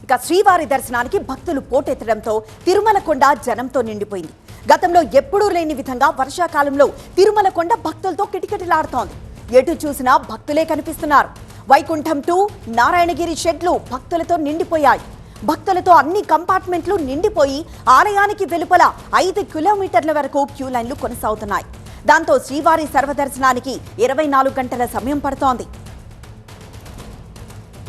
ఇక శ్రీవారి దర్శనానికి భక్తులు పోటెత్తడంతో తిరుమల కొండ జనంతో నిండిపోయింది. గతంలో ఎప్పుడూ లేని విధంగా వర్షాకాలంలో తిరుమల కొండ భక్తులతో కిటకిటలాడుతోంది. ఎటు చూసినా భక్తులే కనిపిస్తున్నారు. వైకుంఠం 2 నారాయణగిరి షెడ్లు భక్తులతో నిండిపోయాయి. భక్తులతో అన్ని కంపార్ట్మెంట్లు నిండిపోయి ఆలయానికి వెలుపల 5 కిలోమీటర్ల వరకు క్యూ లైన్లు కొనసాగుతున్నాయి. దాంతో శ్రీవారి సర్వదర్శనానికి 24 గంటల సమయం పడుతోంది.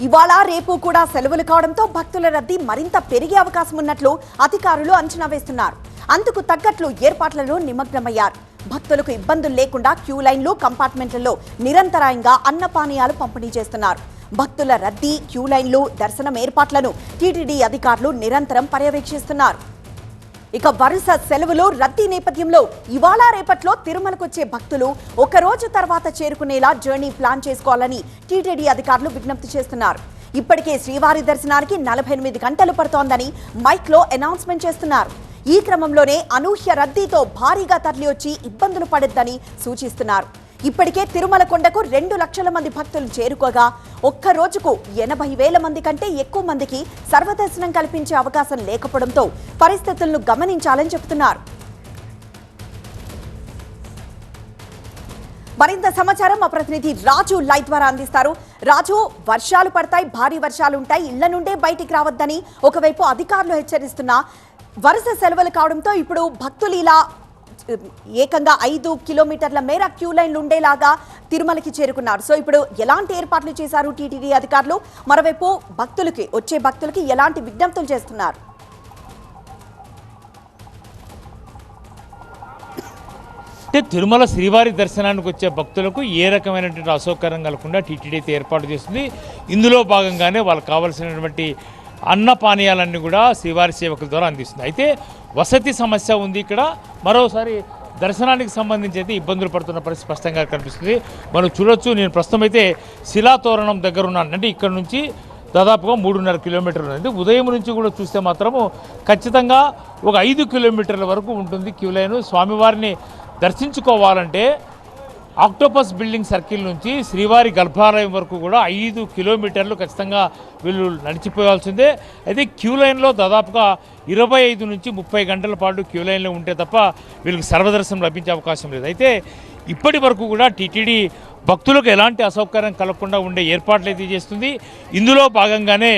ఇవాళ రేపు కూడా సెలవులు కావడంతో భక్తుల రద్దీ మరింత పెరిగే అవకాశం ఉన్నట్లు అధికారులు అంచనా వేస్తున్నారు. అందుకు తగ్గట్లు ఏర్పాట్లలో నిమగ్నమయ్యారు. భక్తులకు ఇబ్బందులు లేకుండా క్యూ లైన్లు కంపార్ట్మెంట్లలో నిరంతరాయంగా అన్నపానీయాలు పంపిణీ చేస్తున్నారు. భక్తుల రద్దీ, క్యూ లైన్లు, దర్శనం ఏర్పాట్లను టీటీడీ అధికారులు నిరంతరం పర్యవేక్షిస్తున్నారు. ఇక వరుస సెలవులు రద్దీ నేపథ్యంలో ఇవాళ రేపట్లో తిరుమలకొచ్చే భక్తులు ఒక రోజు తర్వాత చేరుకునేలా జర్నీ ప్లాన్ చేసుకోవాలని టీటీడీ అధికారులు విజ్ఞప్తి చేస్తున్నారు. ఇప్పటికే శ్రీవారి దర్శనానికి 48 గంటలు పడుతోందని మైక్లో అనౌన్స్మెంట్ చేస్తున్నారు. ఈ క్రమంలోనే అనూహ్య రద్దీతో భారీగా తరలివచ్చి ఇబ్బందులు పడొద్దని సూచిస్తున్నారు. ఇప్పటికే తిరుమల కొండకు 2 లక్షల మంది భక్తులు చేరుకోగా ఒక్క రోజుకు 80,000 మంది కంటే ఎక్కువ మందికి సర్వదర్శనం కల్పించే అవకాశం లేకపోవడంతో పరిస్థితులను గమనించాలని చెబుతున్నారు. మరింత సమాచారం మా ప్రతినిధి రాజు లైవ్ ద్వారా అందిస్తారు. రాజు, వర్షాలు పడతాయి, భారీ వర్షాలు ఉంటాయి, ఇళ్ల నుండే బయటికి రావద్దని ఒకవైపు అధికారులు హెచ్చరిస్తున్నా వరుస సెలవులు కావడంతో ఇప్పుడు భక్తులు ఇలా ఏకంగా 5 కిలోమీటర్ల మేర క్యూ లైన్లు ఉండేలాగా తిరుమలకి చేరుకున్నారు. సో ఇప్పుడు ఎలాంటి ఏర్పాట్లు చేశారు టీటీడీ అధికారులు? మరోవైపు వచ్చే భక్తులకి ఎలాంటి విజ్ఞప్తులు చేస్తున్నారు? అంటే తిరుమల శ్రీవారి దర్శనానికి వచ్చే భక్తులకు ఏ రకమైనటువంటి అసౌకర్యం కలగకుండా టీటీడీ అయితే ఏర్పాటు చేస్తుంది. ఇందులో భాగంగానే వాళ్ళకి కావాల్సినటువంటి అన్న పానీయాలన్నీ కూడా శ్రీవారి సేవకుల ద్వారా అందిస్తుంది. అయితే వసతి సమస్య ఉంది ఇక్కడ. మరోసారి దర్శనానికి సంబంధించి అయితే ఇబ్బందులు పడుతున్న పరిస్థితి స్పష్టంగా కనిపిస్తుంది. మనం చూడొచ్చు, నేను ప్రస్తుతం అయితే శిలాతోరణం దగ్గర ఉన్నాను. అంటే ఇక్కడ నుంచి దాదాపుగా 3.5 కిలోమీటర్లు ఉంది. ఉదయం నుంచి కూడా చూస్తే మాత్రము ఖచ్చితంగా ఒక 5 కిలోమీటర్ల వరకు ఉంటుంది క్యూ లైన్. స్వామివారిని దర్శించుకోవాలంటే ఆక్టోపస్ బిల్డింగ్ సర్కిల్ నుంచి శ్రీవారి గర్భాలయం వరకు కూడా 5 కిలోమీటర్లు ఖచ్చితంగా వీళ్ళు నడిచిపోవాల్సిందే. అయితే క్యూ లైన్లో దాదాపుగా 25 నుంచి 30 గంటల పాటు క్యూ లైన్లో ఉంటే తప్ప వీళ్ళకి సర్వదర్శనం లభించే అవకాశం లేదు. అయితే ఇప్పటి వరకు కూడా టీటీడీ భక్తులకు ఎలాంటి అసౌకర్యం కలగకుండా ఉండే ఏర్పాట్లు అయితే చేస్తుంది. ఇందులో భాగంగానే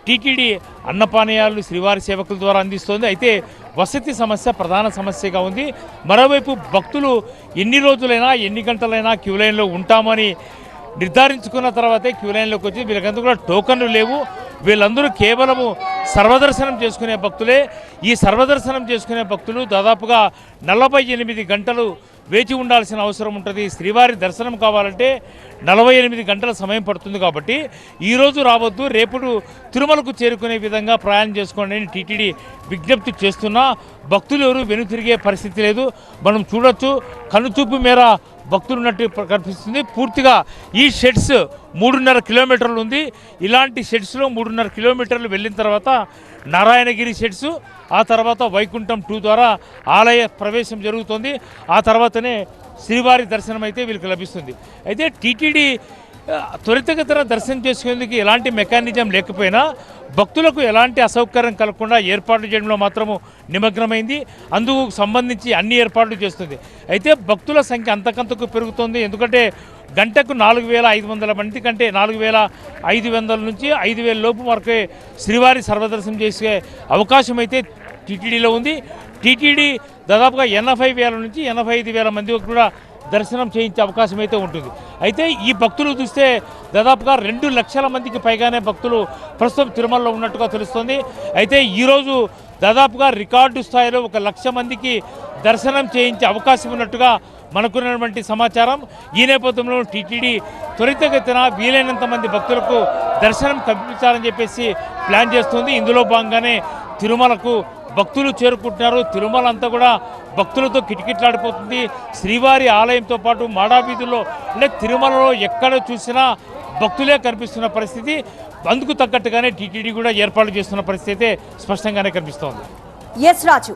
టీటీడీ అన్నపానీయాలు శ్రీవారి సేవకుల ద్వారా అందిస్తోంది. అయితే వసతి సమస్య ప్రధాన సమస్యగా ఉంది. మరోవైపు భక్తులు ఎన్ని రోజులైనా ఎన్ని గంటలైనా క్యూ లైన్లో ఉంటామని నిర్ధారించుకున్న తర్వాతే క్యూ లైన్లోకి వచ్చి వీళ్ళకందరూ కూడా టోకన్లు లేవు. వీళ్ళందరూ కేవలము సర్వదర్శనం చేసుకునే భక్తులే. ఈ సర్వదర్శనం చేసుకునే భక్తులు దాదాపుగా 48 గంటలు వేచి ఉండాల్సిన అవసరం ఉంటుంది. శ్రీవారి దర్శనం కావాలంటే 48 గంటల సమయం పడుతుంది. కాబట్టి ఈరోజు రావద్దు, రేపు తిరుమలకు చేరుకునే విధంగా ప్రయాణం చేసుకోండి అని టీటీడీ విజ్ఞప్తి చేస్తున్నా భక్తులు ఎవరు వెనుతిరిగే పరిస్థితి లేదు. మనం చూడొచ్చు, కనుచూపు మేర భక్తులు ఉన్నట్టు కనిపిస్తుంది. పూర్తిగా ఈ షెడ్స్ 3.5 కిలోమీటర్లు ఉంది. ఇలాంటి షెడ్స్లో 3.5 కిలోమీటర్లు వెళ్ళిన తర్వాత నారాయణగిరి షెడ్స్, ఆ తర్వాత వైకుంఠం 2 ద్వారా ఆలయ ప్రవేశం జరుగుతుంది. ఆ తర్వాతనే శ్రీవారి దర్శనం అయితే వీళ్ళకి లభిస్తుంది. అయితే టీటీడీ త్వరితగతిన దర్శనం చేసుకునేందుకు ఎలాంటి మెకానిజం లేకపోయినా భక్తులకు ఎలాంటి అసౌకర్యం కలగకుండా ఏర్పాట్లు చేయడంలో మాత్రము నిమగ్నమైంది. అందుకు సంబంధించి అన్ని ఏర్పాట్లు చేస్తుంది. అయితే భక్తుల సంఖ్య అంతకంతకు పెరుగుతుంది. ఎందుకంటే గంటకు 4,500 మంది కంటే 4,500 నుంచి 5,000 లోపు వరకే శ్రీవారి సర్వదర్శనం చేసే అవకాశం అయితే టీటీడీలో ఉంది. టీటీడీ దాదాపుగా 80,000 నుంచి 85,000 మంది కూడా దర్శనం చేయించే అవకాశం అయితే ఉంటుంది. అయితే ఈ భక్తులు చూస్తే దాదాపుగా 2 లక్షల మందికి పైగానే భక్తులు ప్రస్తుతం తిరుమలలో ఉన్నట్టుగా తెలుస్తుంది. అయితే ఈరోజు దాదాపుగా రికార్డు స్థాయిలో 1 లక్ష మందికి దర్శనం చేయించే అవకాశం ఉన్నట్టుగా మనకున్నటువంటి సమాచారం. ఈ నేపథ్యంలో టీటీడీ త్వరితగతిన వీలైనంత మంది భక్తులకు దర్శనం కల్పించాలని చెప్పేసి ప్లాన్ చేస్తుంది. ఇందులో భాగంగానే తిరుమలకు భక్తులు చేరుకుంటున్నారు. తిరుమల అంతా కూడా భక్తులతో కిటకిటలాడిపోతుంది. శ్రీవారి ఆలయంతో పాటు మాడావీధుల్లో అంటే తిరుమలలో ఎక్కడ చూసినా భక్తులే కనిపిస్తున్న పరిస్థితి. అందుకు తగ్గట్టుగానే టీటీడీ కూడా ఏర్పాట్లు చేస్తున్న పరిస్థితి అయితే స్పష్టంగానే కనిపిస్తోంది. ఎస్ రాజు.